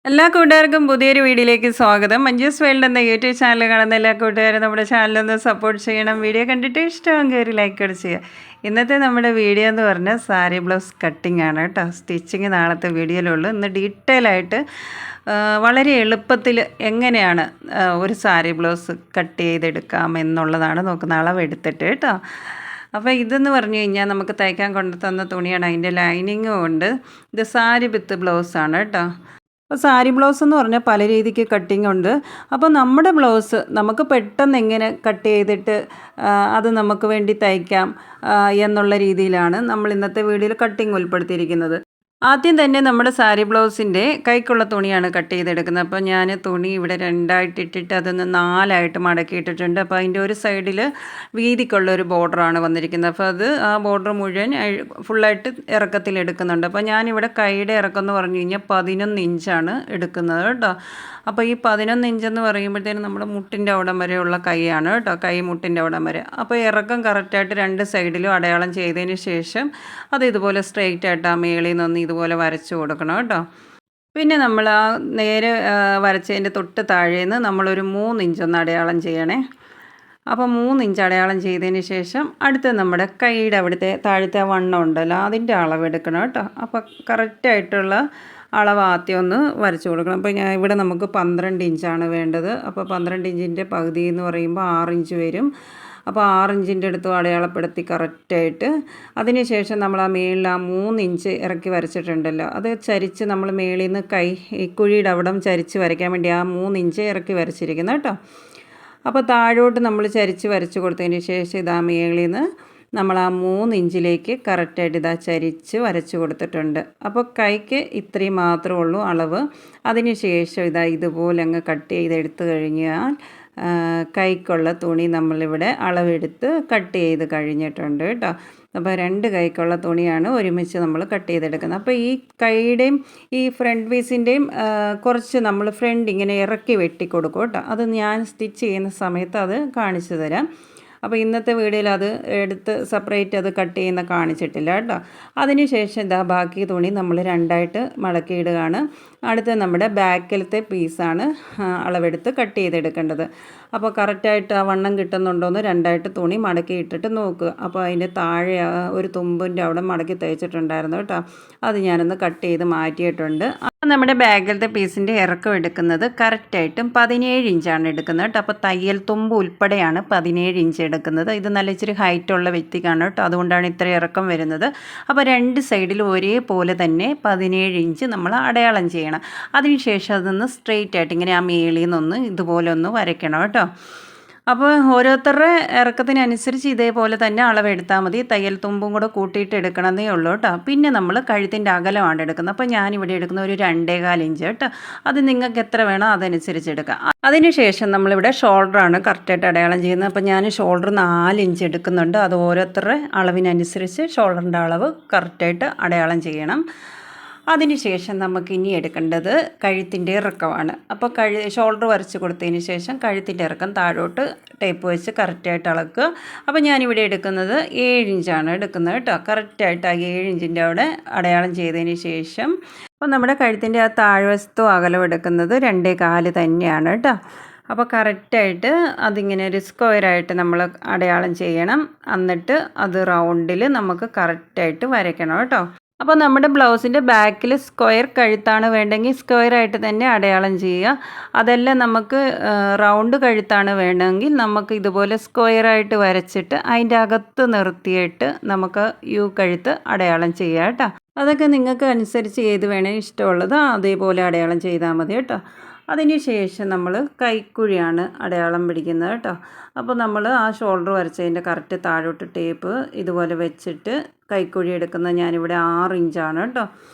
എല്ലാ കൂട്ടുകാർക്കും പുതിയൊരു വീഡിയോയിലേക്ക് സ്വാഗതം. മഞ്ജൂസ് വേൾഡ് എന്ന യൂട്യൂബ് ചാനൽ കാണുന്ന എല്ലാ കൂട്ടുകാരും നമ്മുടെ ചാനലൊന്ന് സപ്പോർട്ട് ചെയ്യണം. വീഡിയോ കണ്ടിട്ട് ഇഷ്ടമെങ്കിൽ ഒരു ലൈക്ക് കൂടെ ചെയ്യുക. ഇന്നത്തെ നമ്മുടെ വീഡിയോ എന്ന് പറഞ്ഞാൽ സാരി ബ്ലൗസ് കട്ടിംഗ് ആണ് കേട്ടോ. സ്റ്റിച്ചിങ് നാളത്തെ വീഡിയോയിലുള്ളൂ. ഇന്ന് ഡീറ്റെയിൽ ആയിട്ട് വളരെ എളുപ്പത്തിൽ എങ്ങനെയാണ് ഒരു സാരി ബ്ലൗസ് കട്ട് ചെയ്തെടുക്കാം എന്നുള്ളതാണ് നോക്കുന്ന അളവെടുത്തിട്ട് കേട്ടോ. അപ്പോൾ ഇതെന്ന് പറഞ്ഞു കഴിഞ്ഞാൽ നമുക്ക് തയ്ക്കാൻ കൊണ്ടു തന്ന തുണിയാണ്. അതിൻ്റെ ലൈനിങ്ങും ഉണ്ട്. ഇത് സാരി വിത്ത് ബ്ലൗസാണ് കേട്ടോ. അപ്പോൾ സാരി ബ്ലൗസ് എന്ന് പറഞ്ഞാൽ പല രീതിക്ക് കട്ടിങ് ഉണ്ട്. അപ്പോൾ നമ്മുടെ ബ്ലൗസ് നമുക്ക് പെട്ടെന്ന് എങ്ങനെ കട്ട് ചെയ്തിട്ട് അത് നമുക്ക് വേണ്ടി തയ്ക്കാം എന്നുള്ള രീതിയിലാണ് നമ്മൾ ഇന്നത്തെ വീഡിയോയിൽ കട്ടിങ് ഉൾപ്പെടുത്തിയിരിക്കുന്നത്. ആദ്യം തന്നെ നമ്മുടെ സാരി ബ്ലൗസിൻ്റെ കൈക്കുള്ള തുണിയാണ് കട്ട് ചെയ്തെടുക്കുന്നത്. അപ്പോൾ ഞാൻ തുണി ഇവിടെ രണ്ടായിട്ട് ഇട്ടിട്ട് അതൊന്ന് നാലായിട്ട് മടക്കിയിട്ടിട്ടുണ്ട്. അപ്പോൾ അതിൻ്റെ ഒരു സൈഡിൽ വീതിക്കുള്ള ഒരു ബോർഡറാണ് വന്നിരിക്കുന്നത്. അപ്പോൾ അത് ആ ബോർഡർ മുഴുവൻ ഫുള്ളായിട്ട് ഇറക്കത്തിൽ എടുക്കുന്നുണ്ട്. അപ്പോൾ ഞാനിവിടെ കൈയുടെ ഇറക്കം എന്ന് പറഞ്ഞു കഴിഞ്ഞാൽ 11 ഇഞ്ചാണ് എടുക്കുന്നത് കേട്ടോ. അപ്പോൾ ഈ 11 ഇഞ്ചെന്ന് പറയുമ്പോഴത്തേനും നമ്മുടെ മുട്ടിൻ്റെ അവിടം വരെയുള്ള കൈയാണ് കേട്ടോ. കൈ മുട്ടിൻ്റെ അവിടം വരെ. അപ്പോൾ ഇറക്കം കറക്റ്റായിട്ട് രണ്ട് സൈഡിലും അടയാളം ചെയ്തതിന് ശേഷം അത് ഇതുപോലെ സ്ട്രെയിറ്റ് ആയിട്ട് ആ മേളിൽ നിന്ന് ഇതുപോലെ വരച്ച് കൊടുക്കണം കേട്ടോ. പിന്നെ നമ്മൾ ആ നേരെ വരച്ചതിൻ്റെ തൊട്ട് താഴേന്ന് നമ്മളൊരു 3 ഇഞ്ചൊന്ന് അടയാളം ചെയ്യണേ. അപ്പോൾ 3 ഇഞ്ച് അടയാളം ചെയ്തതിന് ശേഷം അടുത്ത നമ്മുടെ കൈയുടെ അവിടുത്തെ താഴത്തെ വണ്ണം ഉണ്ടല്ലോ അതിൻ്റെ അളവെടുക്കണം കേട്ടോ. അപ്പോൾ കറക്റ്റായിട്ടുള്ള അളവ് ആദ്യം ഒന്ന് വരച്ച് കൊടുക്കണം. അപ്പോൾ ഇവിടെ നമുക്ക് 12 ഇഞ്ചാണ് വേണ്ടത്. അപ്പോൾ 12 ഇഞ്ചിൻ്റെ പകുതി എന്ന് പറയുമ്പോൾ 6 ഇഞ്ച് വരും. അപ്പോൾ 6 ഇഞ്ചിൻ്റെ അടുത്ത് അടയാളപ്പെടുത്തി കറക്റ്റായിട്ട് അതിന് ശേഷം നമ്മൾ ആ മേളിൽ ആ 3 ഇഞ്ച് ഇറക്കി വരച്ചിട്ടുണ്ടല്ലോ അത് ചരിച്ച് നമ്മൾ മേളിൽ നിന്ന് ഈ കുഴിയുടെ അവിടം ചരിച്ച് വരയ്ക്കാൻ വേണ്ടി ആ 3 ഇഞ്ച് ഇറക്കി വരച്ചിരിക്കുന്നത് കേട്ടോ. അപ്പോൾ താഴോട്ട് നമ്മൾ ചരിച്ച് വരച്ച് കൊടുത്തതിന് ശേഷം ഇതാ മേളിൽ നിന്ന് നമ്മൾ ആ 3 ഇഞ്ചിലേക്ക് കറക്റ്റായിട്ട് ഇതാ ചരിച്ച് വരച്ച് കൊടുത്തിട്ടുണ്ട്. അപ്പോൾ കൈക്ക് ഇത്രയും മാത്രമേ ഉള്ളൂ അളവ്. അതിന് ശേഷം ഇതാ ഇതുപോലെ അങ്ങ് കട്ട് ചെയ്തെടുത്ത് കഴിഞ്ഞാൽ കൈക്കുള്ള തുണി നമ്മളിവിടെ അളവെടുത്ത് കട്ട് ചെയ്ത് കഴിഞ്ഞിട്ടുണ്ട് കേട്ടോ. അപ്പോൾ 2 കൈക്കുള്ള തുണിയാണ് ഒരുമിച്ച് നമ്മൾ കട്ട് ചെയ്തെടുക്കുന്നത്. അപ്പോൾ ഈ കൈയുടെയും ഈ ഫ്രണ്ട് പീസിൻ്റെയും കുറച്ച് നമ്മൾ ഫ്രണ്ട് ഇങ്ങനെ ഇറക്കി വെട്ടി കൊടുക്കും കേട്ടോ. അത് ഞാൻ സ്റ്റിച്ച് ചെയ്യുന്ന സമയത്ത് അത് കാണിച്ചു തരാം. അപ്പോൾ ഇന്നത്തെ വീഡിയോയിൽ അത് എടുത്ത് സെപ്പറേറ്റ് അത് കട്ട് ചെയ്യുന്ന കാണിച്ചിട്ടില്ല കേട്ടോ. അതിന് ശേഷം ഇതാ ബാക്കി തുണി നമ്മൾ രണ്ടായിട്ട് മടക്കിയിടുകയാണ്. അടുത്ത നമ്മുടെ ബാക്കിലത്തെ പീസാണ് അളവെടുത്ത് കട്ട് ചെയ്തെടുക്കേണ്ടത്. അപ്പോൾ കറക്റ്റായിട്ട് ആ വണ്ണം കിട്ടുന്നുണ്ടോയെന്ന് രണ്ടായിട്ട് തുണി മടക്കി ഇട്ടിട്ട് നോക്കുക. അപ്പോൾ അതിൻ്റെ താഴെ ഒരു തുമ്പിൻ്റെ അവിടെ മടക്കി തയ്ച്ചിട്ടുണ്ടായിരുന്നു കേട്ടോ. അത് ഞാനൊന്ന് കട്ട് ചെയ്ത് മാറ്റിയിട്ടുണ്ട്. നമ്മുടെ ബാഗിലത്തെ പീസിൻ്റെ ഇറക്കം എടുക്കുന്നത് കറക്റ്റായിട്ടും 17 ഇഞ്ചാണ് എടുക്കുന്നത് കേട്ടോ. അപ്പോൾ തയ്യൽ തുമ്പ് ഉൾപ്പെടെയാണ് 17 ഇഞ്ച് എടുക്കുന്നത്. ഇത് നല്ല ഇച്ചിരി ഹൈറ്റുള്ള വ്യക്തിക്കാണ് കേട്ടോ. അതുകൊണ്ടാണ് ഇത്ര ഇറക്കം വരുന്നത്. അപ്പോൾ 2 സൈഡിലും ഒരേപോലെ തന്നെ 17 ഇഞ്ച് നമ്മൾ അടയാളം ചെയ്യണം. അതിനുശേഷം അതൊന്ന് സ്ട്രെയിറ്റ് ആയിട്ട് ഇങ്ങനെ ആ മേളിൽ നിന്നൊന്ന് ഇതുപോലെ ഒന്ന് വരയ്ക്കണം കേട്ടോ. അപ്പോൾ ഓരോരുത്തരുടെ ഇറക്കത്തിനനുസരിച്ച് ഇതേപോലെ തന്നെ അളവെടുത്താൽ മതി. തയ്യൽ തുമ്പും കൂടെ കൂട്ടിയിട്ട് എടുക്കണമെന്നേ ഉള്ളൂ കേട്ടോ. പിന്നെ നമ്മൾ കഴുത്തിൻ്റെ അകലമാണ് എടുക്കുന്നത്. അപ്പോൾ ഞാനിവിടെ എടുക്കുന്ന ഒരു 2.25 ഇഞ്ച് കേട്ടോ. അത് നിങ്ങൾക്ക് എത്ര വേണോ അതനുസരിച്ച് എടുക്കാം. അതിനുശേഷം നമ്മളിവിടെ ഷോൾഡറാണ് കറക്റ്റായിട്ട് അടയാളം ചെയ്യുന്നത്. അപ്പോൾ ഞാൻ ഷോൾഡർ 4 ഇഞ്ച് എടുക്കുന്നുണ്ട്. അത് ഓരോരുത്തരുടെ അളവിനനുസരിച്ച് ഷോൾഡറിൻ്റെ അളവ് കറക്റ്റായിട്ട് അടയാളം ചെയ്യണം. അതിനുശേഷം നമുക്ക് ഇനി എടുക്കേണ്ടത് കഴുത്തിൻ്റെ ഇറക്കമാണ്. അപ്പോൾ ഷോൾഡർ വരച്ച് കൊടുത്തതിന് ശേഷം കഴുത്തിൻ്റെ ഇറക്കം താഴോട്ട് ടേപ്പ് വെച്ച് കറക്റ്റായിട്ട് അളക്കുക. അപ്പോൾ ഞാനിവിടെ എടുക്കുന്നത് 7 ഇഞ്ചാണ് എടുക്കുന്നത് കേട്ടോ. കറക്റ്റായിട്ട് ആ 7 ഇഞ്ചിൻ്റെ അവിടെ അടയാളം ചെയ്തതിന് ശേഷം അപ്പോൾ നമ്മുടെ കഴുത്തിൻ്റെ ആ താഴ്വശത്തും അകലം എടുക്കുന്നത് 2.25 തന്നെയാണ് കേട്ടോ. അപ്പോൾ കറക്റ്റായിട്ട് അതിങ്ങനെ ഒരു സ്ക്വയറായിട്ട് നമ്മൾ അടയാളം ചെയ്യണം. എന്നിട്ട് അത് റൗണ്ടിൽ നമുക്ക് കറക്റ്റായിട്ട് വരയ്ക്കണം കേട്ടോ. അപ്പോൾ നമ്മുടെ ബ്ലൗസിൻ്റെ ബാക്കിൽ സ്ക്വയർ കഴുത്താണ് വേണ്ടെങ്കിൽ സ്ക്വയറായിട്ട് തന്നെ അടയാളം ചെയ്യുക. അതെല്ലാം നമുക്ക് റൗണ്ട് കഴുത്താണ് വേണമെങ്കിൽ നമുക്ക് ഇതുപോലെ സ്ക്വയറായിട്ട് വരച്ചിട്ട് അതിൻ്റെ അകത്ത് നിർത്തിയിട്ട് നമുക്ക് യു കഴുത്ത് അടയാളം ചെയ്യുക കേട്ടോ. അതൊക്കെ നിങ്ങൾക്ക് അനുസരിച്ച് ഏത് വേണമെങ്കിൽ ഇഷ്ടമുള്ളത് അതേപോലെ അടയാളം ചെയ്താൽ മതി കേട്ടോ. അതിന് ശേഷം നമ്മൾ കൈക്കുഴിയാണ് അടയാളം പിടിക്കുന്നത് കേട്ടോ. അപ്പോൾ നമ്മൾ ആ ഷോൾഡർ വരച്ചതിൻ്റെ കറക്റ്റ് താഴോട്ട് ടേപ്പ് ഇതുപോലെ വെച്ചിട്ട് കൈക്കുഴി എടുക്കുന്നത് ഞാനിവിടെ 6 ഇഞ്ചാണ് കേട്ടോ.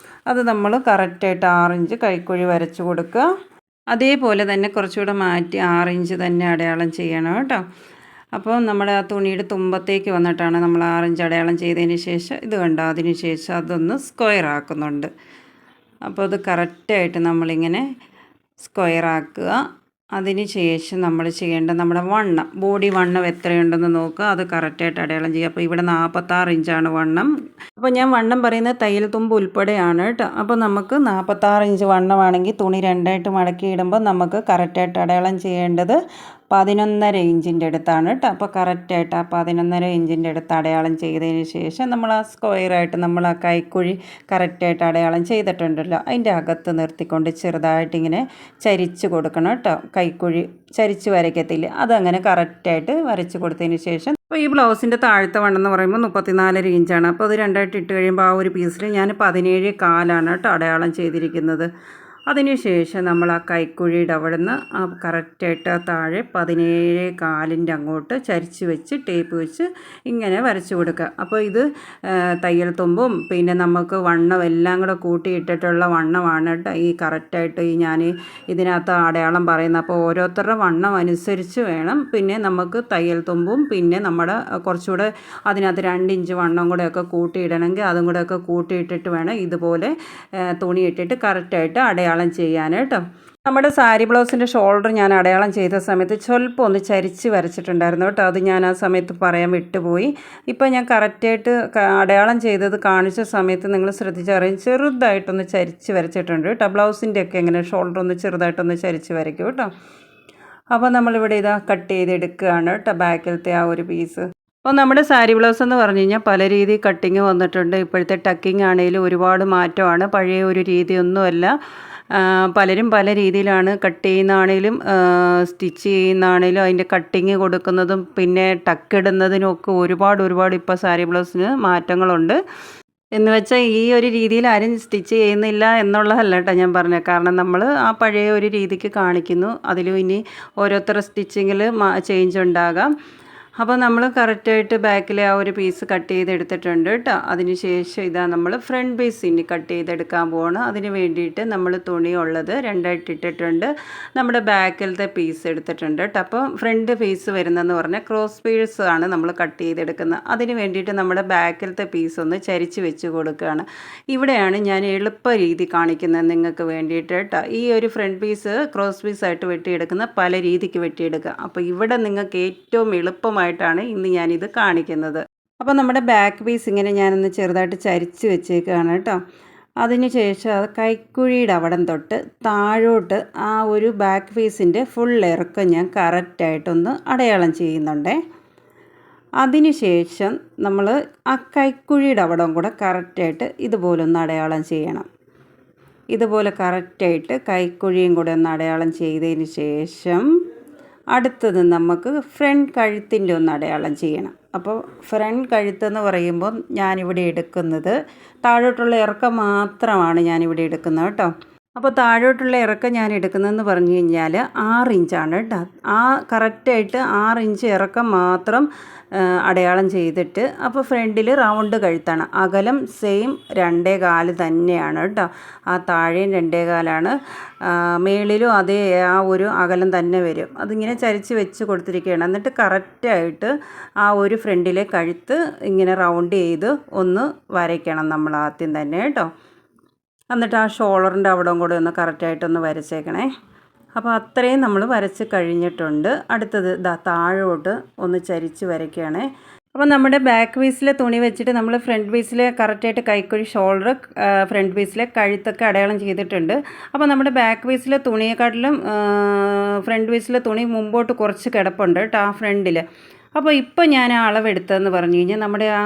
അത് നമ്മൾ കറക്റ്റായിട്ട് 6 ഇഞ്ച് കൈക്കുഴി വരച്ച് കൊടുക്കുക. അതേപോലെ തന്നെ കുറച്ചുകൂടെ മാറ്റി 6 ഇഞ്ച് തന്നെ അടയാളം ചെയ്യണം കേട്ടോ. അപ്പോൾ നമ്മുടെ ആ തുണിയുടെ തുമ്പത്തേക്ക് വന്നിട്ടാണ് നമ്മൾ 6 ഇഞ്ച് അടയാളം ചെയ്തതിന് ശേഷം ഇത് കണ്ടോ. അതിന് ശേഷം അതൊന്ന് സ്ക്വയർ ആക്കുന്നുണ്ട്. അപ്പോൾ അത് കറക്റ്റായിട്ട് നമ്മളിങ്ങനെ സ്ക്വയർ ആക്കുക. അതിന് ശേഷം നമ്മൾ ചെയ്യേണ്ട നമ്മുടെ വണ്ണം, ബോഡി വണ്ണം എത്രയുണ്ടെന്ന് നോക്കുക, അത് കറക്റ്റായിട്ട് അടയാളം ചെയ്യുക. അപ്പോൾ ഇവിടെ 46 ഇഞ്ചാണ് വണ്ണം. അപ്പോൾ ഞാൻ വണ്ണം പറയുന്നത് തയ്യൽ തുമ്പ് ഉൾപ്പെടെയാണ് കേട്ടോ. അപ്പോൾ നമുക്ക് 46 ഇഞ്ച് വണ്ണമാണെങ്കിൽ തുണി രണ്ടായിട്ട് മടക്കി ഇടുമ്പോൾ നമുക്ക് കറക്റ്റായിട്ട് അടയാളം ചെയ്യേണ്ടത് 11.5 ഇഞ്ചിൻ്റെ അടുത്താണ് കേട്ടോ. അപ്പോൾ കറക്റ്റായിട്ട് ആ 11.5 ഇഞ്ചിൻ്റെ അടുത്ത് അടയാളം ചെയ്തതിന് ശേഷം നമ്മൾ ആ സ്ക്വയറായിട്ട് നമ്മൾ ആ കൈക്കുഴി കറക്റ്റായിട്ട് അടയാളം ചെയ്തിട്ടുണ്ടല്ലോ, അതിൻ്റെ അകത്ത് നിർത്തിക്കൊണ്ട് ചെറുതായിട്ടിങ്ങനെ ചരിച്ച് കൊടുക്കണം കേട്ടോ. കൈക്കുഴി ചരിച്ച് വരയ്ക്കത്തില്ല, അതങ്ങനെ കറക്റ്റായിട്ട് വരച്ച് കൊടുത്തതിന് ശേഷം അപ്പോൾ ഈ ബ്ലൗസിൻ്റെ താഴത്തെ വണ്ണം എന്ന് പറയുമ്പോൾ 34 ഇഞ്ചാണ്. അപ്പോൾ അത് രണ്ടായിട്ട് ഇട്ട് കഴിയുമ്പോൾ ആ ഒരു പീസിൽ ഞാൻ 17.4 കേട്ടോ അടയാളം ചെയ്തിരിക്കുന്നത്. അതിനുശേഷം നമ്മൾ ആ കൈക്കുഴിയുടെ അവിടെ നിന്ന് ആ കറക്റ്റായിട്ട് താഴെ 17.4 അങ്ങോട്ട് ചരിച്ച് വെച്ച് ടേപ്പ് വെച്ച് ഇങ്ങനെ വരച്ച് കൊടുക്കുക. അപ്പോൾ ഇത് തയ്യൽ തുമ്പും പിന്നെ നമുക്ക് വണ്ണം എല്ലാം കൂടെ കൂട്ടിയിട്ടിട്ടുള്ള വണ്ണമാണ് കേട്ടോ ഈ കറക്റ്റായിട്ട് ഈ ഞാൻ ഇതിനകത്ത് അടയാളം പറയുന്നത്. അപ്പോൾ ഓരോരുത്തരുടെ വണ്ണം അനുസരിച്ച് വേണം പിന്നെ നമുക്ക് തയ്യൽ തുമ്പും പിന്നെ നമ്മുടെ കുറച്ചുകൂടെ അതിനകത്ത് 2 ഇഞ്ച് വണ്ണം കൂടെയൊക്കെ കൂട്ടിയിടണമെങ്കിൽ അതും കൂടെയൊക്കെ കൂട്ടിയിട്ടിട്ട് വേണം ഇതുപോലെ തുണി ഇട്ടിട്ട് കറക്റ്റായിട്ട് അടയാളം ചെയ്യാൻ കേട്ടോ. നമ്മുടെ സാരി ബ്ലൗസിൻ്റെ ഷോൾഡർ ഞാൻ അടയാളം ചെയ്ത സമയത്ത് സ്വല്പം ഒന്ന് ചരിച്ച് വരച്ചിട്ടുണ്ടായിരുന്നു കേട്ടോ. അത് ഞാൻ ആ സമയത്ത് പറയാൻ വിട്ടുപോയി. ഇപ്പോൾ ഞാൻ കറക്റ്റായിട്ട് അടയാളം ചെയ്തത് കാണിച്ച സമയത്ത് നിങ്ങൾ ശ്രദ്ധിച്ചറിയും ചെറുതായിട്ടൊന്ന് ചരിച്ച് വരച്ചിട്ടുണ്ട് കേട്ടോ. ബ്ലൗസിൻ്റെ ഒക്കെ എങ്ങനെ ഷോൾഡർ ഒന്ന് ചെറുതായിട്ടൊന്ന് ചരിച്ച് വരയ്ക്കും കേട്ടോ. അപ്പോൾ നമ്മളിവിടെ ഇതാ കട്ട് ചെയ്തെടുക്കുകയാണ് കേട്ടോ ബാക്കിലത്തെ ആ ഒരു പീസ്. അപ്പോൾ നമ്മുടെ സാരി ബ്ലൗസ് എന്ന് പറഞ്ഞു കഴിഞ്ഞാൽ പല രീതി കട്ടിങ് വന്നിട്ടുണ്ട്. ഇപ്പോഴത്തെ ടക്കിങ് ആണെങ്കിലും ഒരുപാട് മാറ്റമാണ്, പഴയ ഒരു രീതിയൊന്നുമല്ല. പലരും പല രീതിയിലാണ് കട്ട് ചെയ്യുന്നതാണേലും സ്റ്റിച്ച് ചെയ്യുന്നതാണേലും അതിൻ്റെ കട്ടിങ് കൊടുക്കുന്നതും പിന്നെ ടക്കിടുന്നതിനുമൊക്കെ ഒരുപാട് ഇപ്പോൾ സാരി ബ്ലൗസിന് മാറ്റങ്ങളുണ്ട്. എന്ന് വെച്ചാൽ ഈ ഒരു രീതിയിൽ ആരും സ്റ്റിച്ച് ചെയ്യുന്നില്ല എന്നുള്ളതല്ല കേട്ടോ ഞാൻ പറഞ്ഞത്. കാരണം നമ്മൾ ആ പഴയ ഒരു രീതിക്ക് കാണിക്കുന്നു, അതിലും ഇനി ഓരോരുത്തരുടെ സ്റ്റിച്ചിങ്ങിൽ ചേഞ്ച് ഉണ്ടാകാം. അപ്പോൾ നമ്മൾ കറക്റ്റായിട്ട് ബാക്കിലെ ആ ഒരു പീസ് കട്ട് ചെയ്തെടുത്തിട്ടുണ്ട് കേട്ടോ. അതിന് ശേഷം ഇതാ നമ്മൾ ഫ്രണ്ട് പീസ് ഇനി കട്ട് ചെയ്തെടുക്കാൻ പോകണം. അതിന് വേണ്ടിയിട്ട് നമ്മൾ തുണി ഉള്ളത് രണ്ടായിട്ട് ഇട്ടിട്ടുണ്ട്, നമ്മുടെ ബാക്കിലത്തെ പീസ് എടുത്തിട്ടുണ്ട് കേട്ടോ. അപ്പോൾ ഫ്രണ്ട് പീസ് വരുന്നതെന്ന് പറഞ്ഞാൽ ക്രോസ് പീസ് ആണ് നമ്മൾ കട്ട് ചെയ്തെടുക്കുന്നത്. അതിന് വേണ്ടിയിട്ട് നമ്മുടെ ബാക്കിലത്തെ പീസ് ഒന്ന് ചരിച്ച് വെച്ച് കൊടുക്കുകയാണ്. ഇവിടെയാണ് ഞാൻ എളുപ്പ രീതി കാണിക്കുന്നത് നിങ്ങൾക്ക് വേണ്ടിയിട്ട് കേട്ടോ. ഈ ഒരു ഫ്രണ്ട് പീസ് ക്രോസ് പീസായിട്ട് വെട്ടിയെടുക്കുന്ന പല രീതിക്ക് വെട്ടിയെടുക്കുക. അപ്പോൾ ഇവിടെ നിങ്ങൾക്ക് ഏറ്റവും എളുപ്പമായിട്ടാണ് ഇന്ന് ഞാനിത് കാണിക്കുന്നത്. അപ്പോൾ നമ്മുടെ ബാക്ക് പീസ് ഇങ്ങനെ ഞാനൊന്ന് ചെറുതായിട്ട് ചരിച്ച് വെച്ചേക്കുകയാണ് കേട്ടോ. അതിന് ശേഷം അത് കൈക്കുഴിയുടെ അവിടം തൊട്ട് താഴോട്ട് ആ ഒരു ബാക്ക് പീസിൻ്റെ ഫുൾ ഇറക്കം ഞാൻ കറക്റ്റായിട്ടൊന്ന് അടയാളം ചെയ്യുന്നുണ്ടേ. അതിന് ശേഷം നമ്മൾ ആ കൈക്കുഴിയുടെ അവിടം കൂടെ കറക്റ്റായിട്ട് ഇതുപോലെ ഒന്ന് അടയാളം ചെയ്യണം. ഇതുപോലെ കറക്റ്റായിട്ട് കൈക്കുഴിയും കൂടെ ഒന്ന് അടയാളം ചെയ്തതിന് ശേഷം അടുത്തത് നമുക്ക് ഫ്രണ്ട് കഴുത്തിൻ്റെ ഒന്ന് അടയാളം ചെയ്യണം. അപ്പോൾ ഫ്രണ്ട് കഴുത്തെന്ന് പറയുമ്പോൾ ഞാനിവിടെ എടുക്കുന്നത് താഴോട്ടുള്ള ഇറക്കം മാത്രമാണ് ഞാനിവിടെ എടുക്കുന്നത് കേട്ടോ. അപ്പോൾ താഴോട്ടുള്ള ഇറക്കം ഞാൻ എടുക്കുന്നതെന്ന് പറഞ്ഞു കഴിഞ്ഞാൽ 6 ഇഞ്ചാണ് കേട്ടോ. ആ കറക്റ്റായിട്ട് 6 ഇഞ്ച് ഇറക്കം മാത്രം അടയാളം ചെയ്തിട്ട് അപ്പോൾ ഫ്രണ്ടിൽ റൗണ്ട് കഴുത്താണ്. അകലം സെയിം 2.25 തന്നെയാണ് കേട്ടോ. ആ താഴെയും 2.25, മേളിലും അതേ ആ ഒരു അകലം തന്നെ വരും. അതിങ്ങനെ ചരിച്ച് വെച്ച് കൊടുത്തിരിക്കുകയാണ്. എന്നിട്ട് കറക്റ്റായിട്ട് ആ ഒരു ഫ്രണ്ടിലെ കഴുത്ത് ഇങ്ങനെ റൗണ്ട് ചെയ്ത് ഒന്ന് വരയ്ക്കണം നമ്മൾ ആദ്യം തന്നെ കേട്ടോ. എന്നിട്ട് ആ ഷോളറിൻ്റെ അവിടം കൂടെ ഒന്ന് കറക്റ്റായിട്ടൊന്ന് വരച്ചേക്കണേ. അപ്പോൾ അത്രയും നമ്മൾ വരച്ച് കഴിഞ്ഞിട്ടുണ്ട്. അടുത്തത് താഴോട്ട് ഒന്ന് ചരിച്ച് വരയ്ക്കുകയാണേ. അപ്പോൾ നമ്മുടെ ബാക്ക് പീസിലെ തുണി വെച്ചിട്ട് നമ്മൾ ഫ്രണ്ട് പീസിലെ കറക്റ്റായിട്ട് കൈക്കുഴി ഷോൾഡർ ഫ്രണ്ട് പീസിലെ കഴുത്തൊക്കെ അടയാളം ചെയ്തിട്ടുണ്ട്. അപ്പോൾ നമ്മുടെ ബാക്ക് പീസിലെ തുണിയെക്കാട്ടിലും ഫ്രണ്ട് പീസിലെ തുണി മുമ്പോട്ട് കുറച്ച് കിടപ്പുണ്ട് കേട്ടോ ആ ഫ്രണ്ടിൽ. അപ്പോൾ ഇപ്പോൾ ഞാൻ ആ അളവെടുത്തതെന്ന് പറഞ്ഞു കഴിഞ്ഞാൽ നമ്മുടെ ആ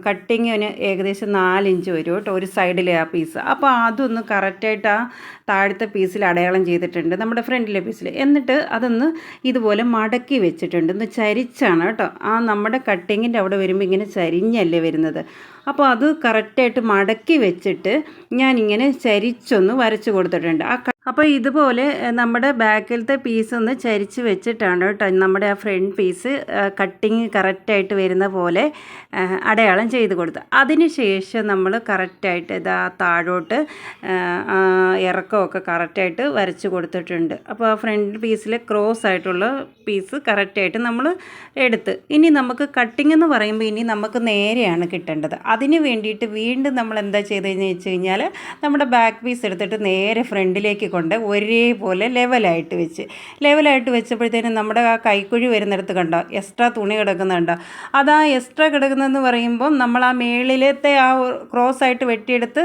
കട്ടിങ്ങിന് ഏകദേശം 4 ഇഞ്ച് വരും കേട്ടോ ഒരു സൈഡിലെ ആ പീസ്. അപ്പോൾ അതൊന്ന് കറക്റ്റായിട്ട് ആ താഴത്തെ പീസിൽ അടയാളം ചെയ്തിട്ടുണ്ട് നമ്മുടെ ഫ്രണ്ടിലെ പീസിൽ. എന്നിട്ട് അതൊന്ന് ഇതുപോലെ മടക്കി വെച്ചിട്ടുണ്ട്, ഒന്ന് ചരിച്ചാണ് കേട്ടോ. ആ നമ്മുടെ കട്ടിങ്ങിൻ്റെ അവിടെ വരുമ്പോൾ ഇങ്ങനെ ചരിഞ്ഞല്ലേ വരുന്നത്. അപ്പോൾ അത് കറക്റ്റായിട്ട് മടക്കി വെച്ചിട്ട് ഞാനിങ്ങനെ ചരിച്ചൊന്ന് വരച്ച് കൊടുത്തിട്ടുണ്ട്. അപ്പോൾ ഇതുപോലെ നമ്മുടെ ബാക്കിലത്തെ പീസ് ഒന്ന് ചരിച്ച് വെച്ചിട്ടാണ് കേട്ടോ നമ്മുടെ ആ ഫ്രണ്ട് പീസ് കട്ടിങ് കറക്റ്റായിട്ട് വരുന്ന പോലെ അടയാളം ചെയ്ത് കൊടുത്ത്. അതിന് ശേഷം നമ്മൾ കറക്റ്റായിട്ട് ഇതാ താഴോട്ട് ഇറക്കമൊക്കെ കറക്റ്റായിട്ട് വരച്ച് കൊടുത്തിട്ടുണ്ട്. അപ്പോൾ ആ ഫ്രണ്ട് പീസിൽ ക്രോസ് ആയിട്ടുള്ള പീസ് കറക്റ്റായിട്ട് നമ്മൾ എടുത്ത് ഇനി നമുക്ക് കട്ടിങ് എന്ന് പറയുമ്പോൾ ഇനി നമുക്ക് നേരെയാണ് കിട്ടേണ്ടത്. അതിന് വേണ്ടിയിട്ട് വീണ്ടും നമ്മൾ എന്താ ചെയ്തതെന്ന് വെച്ച് കഴിഞ്ഞാൽ നമ്മുടെ ബാക്ക് പീസ് എടുത്തിട്ട് നേരെ ഫ്രണ്ടിലേക്ക് കൊണ്ട് ഒരേപോലെ ലെവലായിട്ട് വെച്ചപ്പോഴത്തേനും നമ്മുടെ ആ കൈക്കുഴി വരുന്നിടത്ത് കണ്ടോ എക്സ്ട്രാ തുണി കിടക്കുന്നുണ്ടോ. അത് ആ എക്സ്ട്രാ കിടക്കുന്നതെന്ന് പറയുമ്പം നമ്മൾ ആ മേളിലത്തെ ആ ക്രോസ് ആയിട്ട് വെട്ടിയെടുത്ത്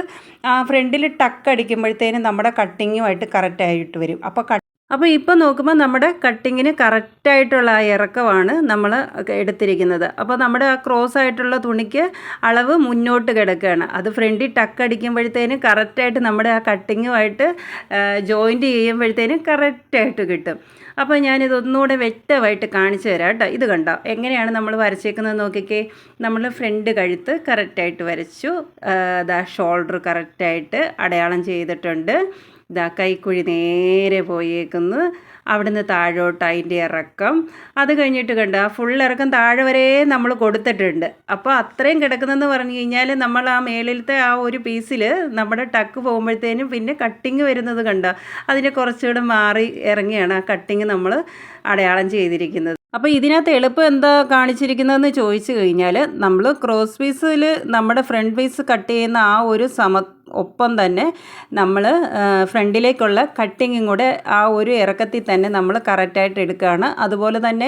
ആ ഫ്രണ്ടിൽ ടക്ക് അടിക്കുമ്പോഴത്തേനും നമ്മുടെ കട്ടിങ്ങുമായിട്ട് കറക്റ്റായിട്ട് വരും. അപ്പോൾ ഇപ്പം നോക്കുമ്പോൾ നമ്മുടെ കട്ടിങ്ങിന് കറക്റ്റായിട്ടുള്ള ആ ഇറക്കമാണ് നമ്മൾ എടുത്തിരിക്കുന്നത്. അപ്പോൾ നമ്മുടെ ആ ക്രോസ് ആയിട്ടുള്ള തുണിക്ക് അളവ് മുന്നോട്ട് കിടക്കുകയാണ്. അത് ഫ്രണ്ടിൽ ടക്ക് അടിക്കുമ്പോഴത്തേനും കറക്റ്റായിട്ട് നമ്മുടെ ആ കട്ടിങ്ങുമായിട്ട് ജോയിൻറ്റ് ചെയ്യുമ്പോഴത്തേനും കറക്റ്റായിട്ട് കിട്ടും. അപ്പോൾ ഞാനിതൊന്നുകൂടെ വ്യക്തമായിട്ട് കാണിച്ചു തരാം കേട്ടോ. ഇത് കണ്ടോ എങ്ങനെയാണ് നമ്മൾ വരച്ചേക്കുന്നത് നോക്കിക്കേ. നമ്മൾ ഫ്രണ്ട് കഴുത്ത് കറക്റ്റായിട്ട് വരച്ചു, ഷോൾഡർ കറക്റ്റായിട്ട് അടയാളം ചെയ്തിട്ടുണ്ട്. കൈക്കുഴി നേരെ പോയേക്കുന്നു, അവിടുന്ന് താഴോട്ട് അതിൻ്റെ ഇറക്കം. അത് കഴിഞ്ഞിട്ട് കണ്ട ആ ഫുൾ ഇറക്കം താഴെ വരെ നമ്മൾ കൊടുത്തിട്ടുണ്ട്. അപ്പോൾ അത്രയും കിടക്കുന്നതെന്ന് പറഞ്ഞു കഴിഞ്ഞാൽ നമ്മൾ ആ മേളിലത്തെ ആ ഒരു പീസിൽ നമ്മുടെ ടക്ക് പോകുമ്പോഴത്തേനും പിന്നെ കട്ടിങ് വരുന്നത് കണ്ട അതിനെ കുറച്ചുകൂടെ മാറി ഇറങ്ങിയാണ് ആ കട്ടിങ് നമ്മൾ അടയാളം ചെയ്തിരിക്കുന്നത്. അപ്പോൾ ഇതിനകത്ത് എളുപ്പം എന്താ കാണിച്ചിരിക്കുന്നതെന്ന് ചോദിച്ചു കഴിഞ്ഞാൽ നമ്മൾ ക്രോസ് പീസിൽ നമ്മുടെ ഫ്രണ്ട് പീസ് കട്ട് ചെയ്യുന്ന ആ ഒരു ഒപ്പം തന്നെ നമ്മൾ ഫ്രണ്ടിലേക്കുള്ള കട്ടിങ്ങും കൂടെ ആ ഒരു ഇറക്കത്തിൽ തന്നെ നമ്മൾ കറക്റ്റായിട്ട് എടുക്കുകയാണ്. അതുപോലെ തന്നെ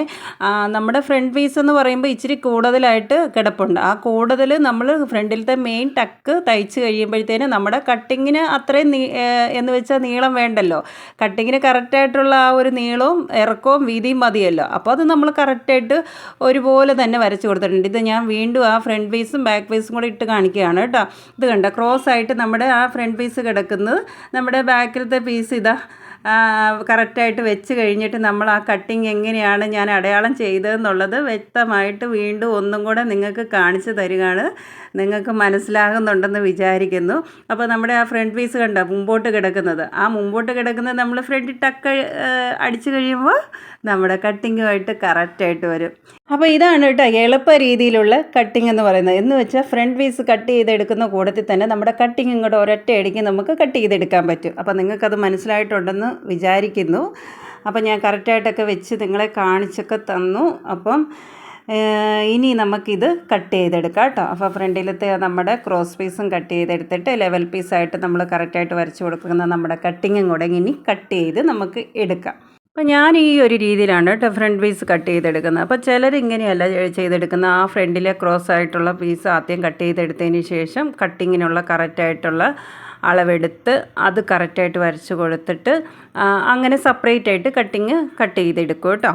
നമ്മുടെ ഫ്രണ്ട് പീസ് എന്ന് പറയുമ്പോൾ ഇച്ചിരി കൂടുതലായിട്ട് കിടപ്പുണ്ട്. ആ കൂടുതൽ നമ്മൾ ഫ്രണ്ടിലത്തെ മെയിൻ ടക്ക് തയ്ച്ച് കഴിയുമ്പോഴത്തേനും നമ്മുടെ കട്ടിങ്ങിന് അത്രയും എന്ന് വെച്ചാൽ നീളം വേണ്ടല്ലോ. കട്ടിങ്ങിന് കറക്റ്റായിട്ടുള്ള ആ ഒരു നീളവും ഇറക്കവും വീതിയും മതിയല്ലോ. അപ്പോൾ അത് നമ്മൾ കറക്റ്റായിട്ട് ഒരുപോലെ തന്നെ വരച്ച് കൊടുത്തിട്ടുണ്ട്. ഇത് ഞാൻ വീണ്ടും ആ ഫ്രണ്ട് പീസും ബാക്ക് പീസും കൂടെ ഇട്ട് കാണിക്കുകയാണ് കേട്ടോ. ഇത് കണ്ട ക്രോസ് ആയിട്ട് നമ്മുടെ ആ ഫ്രണ്ട് പീസ് കിടക്കുന്നത്, നമ്മുടെ ബാക്കിലത്തെ പീസ് ഇതാ കറക്റ്റായിട്ട് വെച്ച് കഴിഞ്ഞിട്ട് നമ്മൾ ആ കട്ടിങ് എങ്ങനെയാണ് ഞാൻ അടയാളം ചെയ്തതെന്നുള്ളത് വ്യക്തമായിട്ട് വീണ്ടും ഒന്നും കൂടെ നിങ്ങൾക്ക് കാണിച്ചു തരികയാണ്. നിങ്ങൾക്ക് മനസ്സിലാകുന്നുണ്ടെന്ന് വിചാരിക്കുന്നു. അപ്പോൾ നമ്മുടെ ആ ഫ്രണ്ട് പീസ് കണ്ടോ മുമ്പോട്ട് കിടക്കുന്നത്, ആ മുമ്പോട്ട് കിടക്കുന്നത് നമ്മൾ ഫ്രണ്ടിൽ ടക്ക് അടിച്ചു കഴിയുമ്പോൾ നമ്മുടെ കട്ടിങ്ങുമായിട്ട് കറക്റ്റായിട്ട് വരും. അപ്പോൾ ഇതാണ് കേട്ടോ എളുപ്പ രീതിയിലുള്ള കട്ടിങ് എന്ന് പറയുന്നത്. എന്ന് വെച്ചാൽ ഫ്രണ്ട് പീസ് കട്ട് ചെയ്തെടുക്കുന്ന കൂട്ടത്തിൽ തന്നെ നമ്മുടെ കട്ടിങ് ഇങ്ങോട്ട് ഒരൊറ്റ അടിക്ക് നമുക്ക് കട്ട് ചെയ്തെടുക്കാൻ പറ്റും. അപ്പോൾ നിങ്ങൾക്കത് മനസ്സിലായിട്ടുണ്ടെന്ന് വിചാരിക്കുന്നു. അപ്പോൾ ഞാൻ കറക്റ്റായിട്ടൊക്കെ വെച്ച് നിങ്ങളെ കാണിച്ചൊക്കെ തന്നു. അപ്പം ഇനി നമുക്കിത് കട്ട് ചെയ്തെടുക്കാം കേട്ടോ. അപ്പോൾ ഫ്രണ്ടിലത്തെ നമ്മുടെ ക്രോസ് പീസും കട്ട് ചെയ്തെടുത്തിട്ട് ലെവൽ പീസായിട്ട് നമ്മൾ കറക്റ്റായിട്ട് വരച്ച് കൊടുക്കുന്ന നമ്മുടെ കട്ടിങ്ങും കൂടെ ഇനി കട്ട് ചെയ്ത് നമുക്ക് എടുക്കാം. അപ്പോൾ ഞാൻ ഈ ഒരു രീതിയിലാണ് കേട്ടോ ഫ്രണ്ട് പീസ് കട്ട് ചെയ്തെടുക്കുന്നത്. അപ്പോൾ ചിലർ ഇങ്ങനെയല്ല ചെയ്തെടുക്കുന്നത്. ആ ഫ്രണ്ടിലെ ക്രോസ് ആയിട്ടുള്ള പീസ് ആദ്യം കട്ട് ചെയ്തെടുത്തതിന് ശേഷം കട്ടിങ്ങിനുള്ള കറക്റ്റായിട്ടുള്ള അളവെടുത്ത് അത് കറക്റ്റായിട്ട് വരച്ച് കൊടുത്തിട്ട് അങ്ങനെ സെപ്പറേറ്റ് ആയിട്ട് കട്ട് ചെയ്തെടുക്കും കേട്ടോ.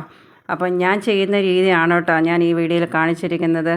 അപ്പം ഞാൻ ചെയ്യുന്ന രീതിയാണ് കേട്ടോ ഞാൻ ഈ വീഡിയോയിൽ കാണിച്ചിരിക്കുന്നത്.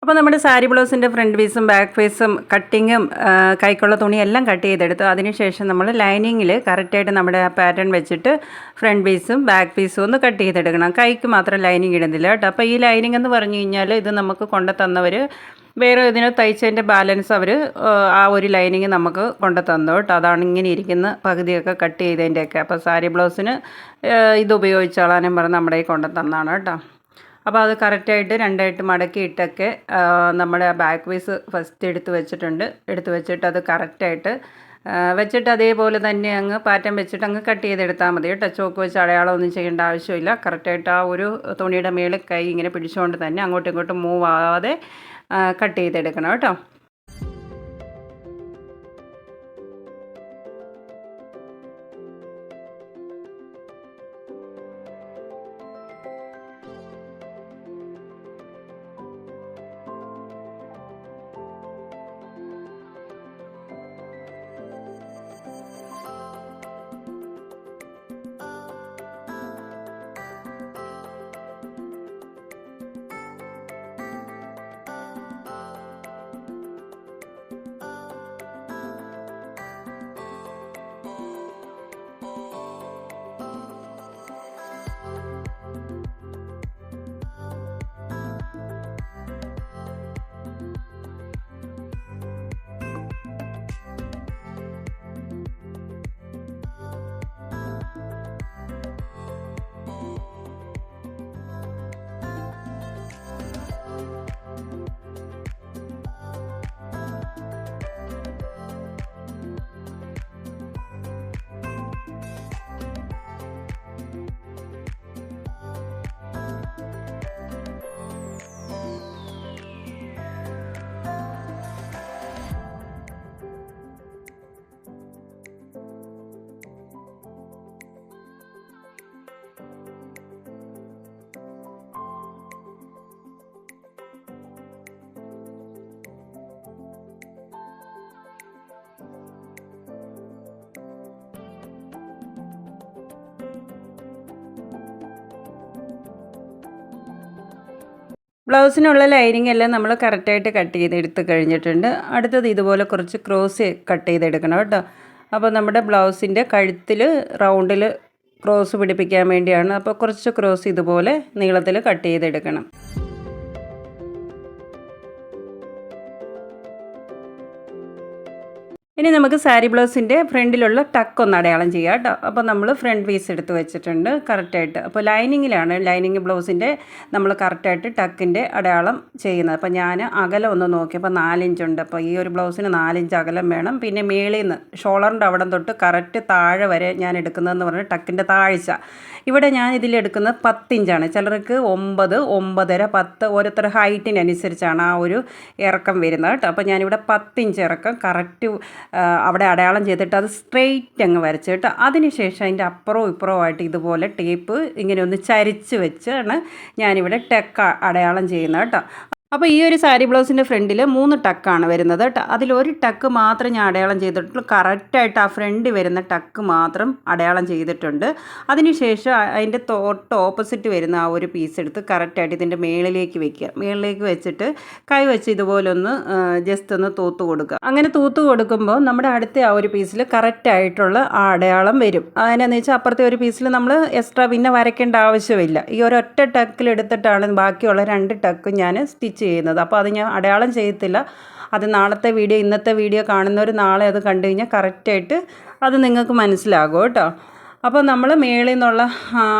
അപ്പോൾ നമ്മുടെ സാരി ബ്ലൗസിൻ്റെ ഫ്രണ്ട് പീസും ബാക്ക് പീസും കട്ടിങ്ങും കൈക്കുള്ള തുണിയെല്ലാം കട്ട് ചെയ്തെടുത്തു. അതിനുശേഷം നമ്മൾ ലൈനിങ്ങിൽ കറക്റ്റായിട്ട് നമ്മുടെ ആ പാറ്റേൺ വെച്ചിട്ട് ഫ്രണ്ട് പീസും ബാക്ക് പീസും ഒന്ന് കട്ട് ചെയ്തെടുക്കണം. കൈക്ക് മാത്രം ലൈനിങ് ഇടുന്നില്ല കേട്ടോ. അപ്പോൾ ഈ ലൈനിങ് എന്ന് പറഞ്ഞു കഴിഞ്ഞാൽ ഇത് നമുക്ക് കൊണ്ടു തന്നവർ വേറെ ഇതിന് തയ്ച്ചതിൻ്റെ ബാലൻസ് അവർ ആ ഒരു ലൈനിങ് നമുക്ക് കൊണ്ടു തന്നു കേട്ടോ. അതാണ് ഇങ്ങനെ ഇരിക്കുന്ന പകുതിയൊക്കെ കട്ട് ചെയ്തതിൻ്റെയൊക്കെ. അപ്പോൾ സാരി ബ്ലൗസിന് ഇത് ഉപയോഗിച്ചോളാനും പറഞ്ഞ് നമ്മുടെ ഈ കൊണ്ടു തന്നാണ് കേട്ടോ. അപ്പോൾ അത് കറക്റ്റായിട്ട് രണ്ടായിട്ട് മടക്കിയിട്ടൊക്കെ നമ്മുടെ ബാക്ക് പീസ് ഫസ്റ്റ് എടുത്ത് വെച്ചിട്ട് അത് കറക്റ്റായിട്ട് വെച്ചിട്ട് അതേപോലെ തന്നെ അങ്ങ് പാറ്റേൺ വെച്ചിട്ട് അങ്ങ് കട്ട് ചെയ്തെടുത്താൽ മതി കേട്ടോ. ചോക്ക് വെച്ച് അടയാളമൊന്നും ചെയ്യേണ്ട ആവശ്യമില്ല. കറക്റ്റായിട്ട് ആ ഒരു തുണിയുടെ മേളിൽ കൈ ഇങ്ങനെ പിടിച്ചുകൊണ്ട് തന്നെ അങ്ങോട്ടും ഇങ്ങോട്ടും മൂവ് ആവാതെ കട്ട് ചെയ്തെടുക്കണം കേട്ടോ. ബ്ലൗസിനുള്ള ലൈനിങ് എല്ലാം നമ്മൾ കറക്റ്റായിട്ട് കട്ട് ചെയ്തെടുത്ത് കഴിഞ്ഞിട്ടുണ്ട്. അടുത്തത് ഇതുപോലെ കുറച്ച് ക്രോസ് കട്ട് ചെയ്തെടുക്കണം കേട്ടോ. അപ്പോൾ നമ്മുടെ ബ്ലൗസിൻ്റെ കഴുത്തിൽ റൗണ്ടിൽ ക്രോസ് പിടിപ്പിക്കാൻ വേണ്ടിയാണ്. അപ്പോൾ കുറച്ച് ക്രോസ് ഇതുപോലെ നീളത്തിൽ കട്ട് ചെയ്തെടുക്കണം. ഇനി നമുക്ക് സാരി ബ്ലൗസിൻ്റെ ഫ്രണ്ടിലുള്ള ടക്ക് ഒന്ന് അടയാളം ചെയ്യാം കേട്ടോ. അപ്പോൾ നമ്മൾ ഫ്രണ്ട് പീസ് എടുത്ത് വെച്ചിട്ടുണ്ട് കറക്റ്റായിട്ട്. അപ്പോൾ ലൈനിങ്ങിലാണ് ലൈനിങ് ബ്ലൗസിൻ്റെ നമ്മൾ കറക്റ്റായിട്ട് ടക്കിൻ്റെ അടയാളം ചെയ്യുന്നത്. അപ്പോൾ ഞാൻ അകലം ഒന്ന് നോക്കിയപ്പോൾ 4 ഇഞ്ചുണ്ട്. അപ്പോൾ ഈ ഒരു ബ്ലൗസിന് 4 ഇഞ്ച് അകലം വേണം. പിന്നെ മേളിൽ നിന്ന് ഷോളറിൻ്റെ അവിടം തൊട്ട് കറക്റ്റ് താഴെ വരെ ഞാൻ എടുക്കുന്നതെന്ന് പറഞ്ഞാൽ ടക്കിൻ്റെ താഴ്ച. ഇവിടെ ഞാൻ ഇതിലെടുക്കുന്നത് 10 ഇഞ്ചാണ്. ചിലർക്ക് 9, 9.5, 10 ഓരോരുത്തർ ഹൈറ്റിനനുസരിച്ചാണ് ആ ഒരു ഇറക്കം വരുന്നത് കേട്ടോ. അപ്പോൾ ഞാനിവിടെ 10 ഇഞ്ച് ഇറക്കം കറക്റ്റ് അവിടെ അടയാളം ചെയ്തിട്ട് അത് സ്ട്രെയിറ്റ് അങ്ങ് വരച്ചിട്ട് അതിനുശേഷം അതിൻ്റെ അപ്പുറവും ഇപ്പുറവുമായിട്ട് ഇതുപോലെ ടേപ്പ് ഇങ്ങനെ ഒന്ന് ചരിച്ച് വെച്ചാണ് ഞാനിവിടെ ടെക്ക് അടയാളം ചെയ്യുന്നത് കേട്ടോ. അപ്പോൾ ഈ ഒരു സാരി ബ്ലൗസിൻ്റെ ഫ്രണ്ടിൽ 3 ടക്കാണ് വരുന്നത് കേട്ടോ. അതിലൊരു ടക്ക് മാത്രം ഞാൻ അടയാളം ചെയ്തിട്ടുള്ളൂ. കറക്റ്റായിട്ട് ആ ഫ്രണ്ടിൽ വരുന്ന ടക്ക് മാത്രം അടയാളം ചെയ്തിട്ടുണ്ട്. അതിനുശേഷം അതിൻ്റെ തൊട്ട് ഓപ്പോസിറ്റ് വരുന്ന ആ ഒരു പീസ് എടുത്ത് കറക്റ്റായിട്ട് ഇതിൻ്റെ മേളിലേക്ക് വെക്കുക. മേളിലേക്ക് വെച്ചിട്ട് കൈ വെച്ച് ഇതുപോലൊന്ന് ജസ്റ്റ് ഒന്ന് തൂത്ത് കൊടുക്കുക. അങ്ങനെ തൂത്ത് കൊടുക്കുമ്പോൾ നമ്മുടെ അടുത്ത ആ ഒരു പീസിൽ കറക്റ്റായിട്ടുള്ള ആ അടയാളം വരും. അതിനെന്ന് വെച്ചാൽ അപ്പുറത്തെ ഒരു പീസിൽ നമ്മൾ എക്സ്ട്രാ പിന്നെ വരയ്ക്കേണ്ട ആവശ്യമില്ല. ഈ ഒരൊറ്റ ടക്കിലെടുത്തിട്ടാണ് ബാക്കിയുള്ള 2 ടക്ക് ഞാൻ സ്റ്റിച്ച് ചെയ്യുന്നത്. അപ്പോൾ അത് ഞാൻ അടയാളം ചെയ്യത്തില്ല. അത് നാളത്തെ വീഡിയോ ഇന്നത്തെ വീഡിയോ കാണുന്നവർ നാളെ അത് കണ്ടു കഴിഞ്ഞാൽ കറക്റ്റായിട്ട് അത് നിങ്ങൾക്ക് മനസ്സിലാകും കേട്ടോ. അപ്പോൾ നമ്മൾ മേളിൽ നിന്നുള്ള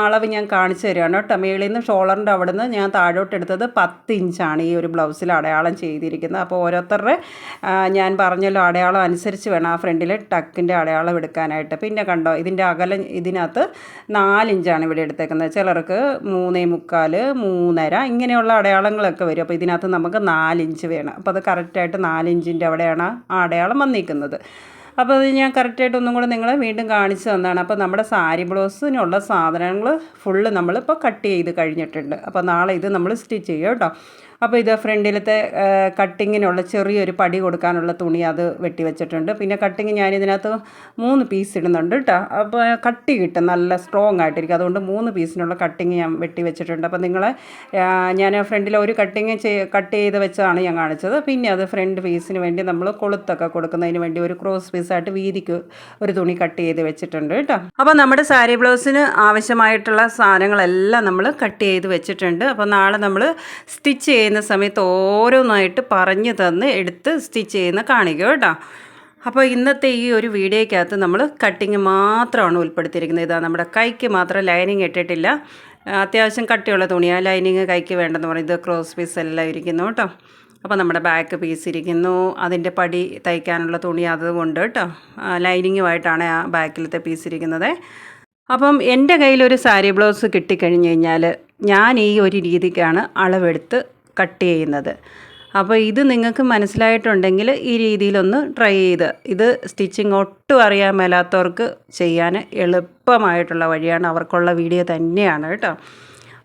അളവ് ഞാൻ കാണിച്ചു തരികയാണ് കേട്ടോ. മേളിൽ നിന്ന് ഷോളറിൻ്റെ അവിടെ നിന്ന് ഞാൻ താഴോട്ട് എടുത്തത് 10 ഇഞ്ചാണ് ഈ ഒരു ബ്ലൗസിൽ അടയാളം ചെയ്തിരിക്കുന്നത്. അപ്പോൾ ഓരോരുത്തരുടെ ഞാൻ പറഞ്ഞല്ലോ അടയാളം അനുസരിച്ച് വേണം ആ ഫ്രണ്ടിൽ ടക്കിൻ്റെ അടയാളം എടുക്കാനായിട്ട്. പിന്നെ കണ്ടോ ഇതിൻ്റെ അകലം ഇതിനകത്ത് 4 ഇഞ്ചാണ് ഇവിടെ എടുത്തേക്കുന്നത്. ചിലർക്ക് 3.25, 3.5 ഇങ്ങനെയുള്ള അടയാളങ്ങളൊക്കെ വരും. അപ്പോൾ ഇതിനകത്ത് നമുക്ക് 4 ഇഞ്ച് വേണം. അപ്പോൾ അത് കറക്റ്റായിട്ട് 4 ഇഞ്ചിൻ്റെ അവിടെയാണ് ആ അടയാളം വന്നിരിക്കുന്നത്. അപ്പോൾ അത് ഞാൻ കറക്റ്റായിട്ട് ഒന്നും കൂടെ നിങ്ങളെ വീണ്ടും കാണിച്ചു തന്നതാണ്. അപ്പോൾ നമ്മുടെ സാരി ബ്ലൗസിനുള്ള സാധനങ്ങൾ ഫുള്ള് നമ്മളിപ്പോൾ കട്ട് ചെയ്ത് കഴിഞ്ഞിട്ടുണ്ട്. അപ്പോൾ നാളെ ഇത് നമ്മൾ സ്റ്റിച്ച് ചെയ്യും കേട്ടോ. അപ്പോൾ ഇത് ഫ്രണ്ടിലത്തെ കട്ടിങ്ങിനുള്ള ചെറിയൊരു പടി കൊടുക്കാനുള്ള തുണി അത് വെട്ടി വെച്ചിട്ടുണ്ട്. പിന്നെ കട്ടിങ് ഞാനിതിനകത്ത് 3 പീസ് ഇടുന്നുണ്ട് കേട്ടോ. അപ്പോൾ കട്ടി കിട്ടും, നല്ല സ്ട്രോങ് ആയിട്ടിരിക്കും. അതുകൊണ്ട് 3 പീസിനുള്ള കട്ടിങ് ഞാൻ വെട്ടി വെച്ചിട്ടുണ്ട്. അപ്പോൾ നിങ്ങളെ ഞാൻ ഫ്രണ്ടിൽ ഒരു കട്ടിങ് കട്ട് ചെയ്ത് വെച്ചാണ് ഞാൻ കാണിച്ചത്. പിന്നെ അത് ഫ്രണ്ട് പീസിന് വേണ്ടി നമ്മൾ കൊളുത്തൊക്കെ കൊടുക്കുന്നതിന് വേണ്ടി ഒരു ക്രോസ് പീസായിട്ട് വീതിക്ക് ഒരു തുണി കട്ട് ചെയ്ത് വെച്ചിട്ടുണ്ട് കേട്ടോ. അപ്പോൾ നമ്മുടെ സാരി ബ്ലൗസിന് ആവശ്യമായിട്ടുള്ള സാധനങ്ങളെല്ലാം നമ്മൾ കട്ട് ചെയ്ത് വെച്ചിട്ടുണ്ട്. അപ്പോൾ നാളെ നമ്മൾ സ്റ്റിച്ച് ചെയ്യുന്ന സമയത്ത് ഓരോന്നായിട്ട് പറഞ്ഞു തന്ന് എടുത്ത് സ്റ്റിച്ച് ചെയ്യുന്ന കാണിക്കുക കേട്ടോ. അപ്പോൾ ഇന്നത്തെ ഈ ഒരു വീഡിയോയ്ക്കകത്ത് നമ്മൾ കട്ടിങ് മാത്രമാണ് ഉൾപ്പെടുത്തിയിരിക്കുന്നത്. ഇതാ നമ്മുടെ കൈക്ക് മാത്രം ലൈനിങ് ഇട്ടിട്ടില്ല. അത്യാവശ്യം കട്ടിയുള്ള തുണിയാണ്. ലൈനിങ് കൈക്ക് വേണ്ടെന്ന് പറയുന്നത് ക്രോസ് പീസ് എല്ലാം ഇരിക്കുന്നു കേട്ടോ. അപ്പോൾ നമ്മുടെ ബാക്ക് പീസ് ഇരിക്കുന്നു. അതിൻ്റെ പടി തയ്ക്കാനുള്ള തുണി അതുകൊണ്ട് കേട്ടോ. ലൈനിങ്ങുമായിട്ടാണ് ആ ബാക്കിലത്തെ പീസ് ഇരിക്കുന്നത്. അപ്പം എൻ്റെ കയ്യിലൊരു സാരി ബ്ലൗസ് കിട്ടിക്കഴിഞ്ഞ് കഴിഞ്ഞാൽ ഞാൻ ഈ ഒരു രീതിക്കാണ് അളവെടുത്ത് കട്ട് ചെയ്യുന്നത്. അപ്പോൾ ഇത് നിങ്ങൾക്ക് മനസ്സിലായിട്ടുണ്ടെങ്കിൽ ഈ രീതിയിലൊന്ന് ട്രൈ ചെയ്ത് ഇത് സ്റ്റിച്ചിങ് ഒട്ടും അറിയാൻ മേലാത്തവർക്ക് ചെയ്യാൻ എളുപ്പമായിട്ടുള്ള വഴിയാണ്. അവർക്കുള്ള വീഡിയോ തന്നെയാണ് കേട്ടോ.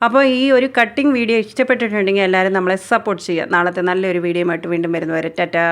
അപ്പോൾ ഈ ഒരു കട്ടിങ് വീഡിയോ ഇഷ്ടപ്പെട്ടിട്ടുണ്ടെങ്കിൽ എല്ലാവരും നമ്മളെ സപ്പോർട്ട് ചെയ്യുക. നാളത്തെ നല്ലൊരു വീഡിയോയുമായിട്ട് വീണ്ടും വരുന്നവരെ ടാറ്റാ.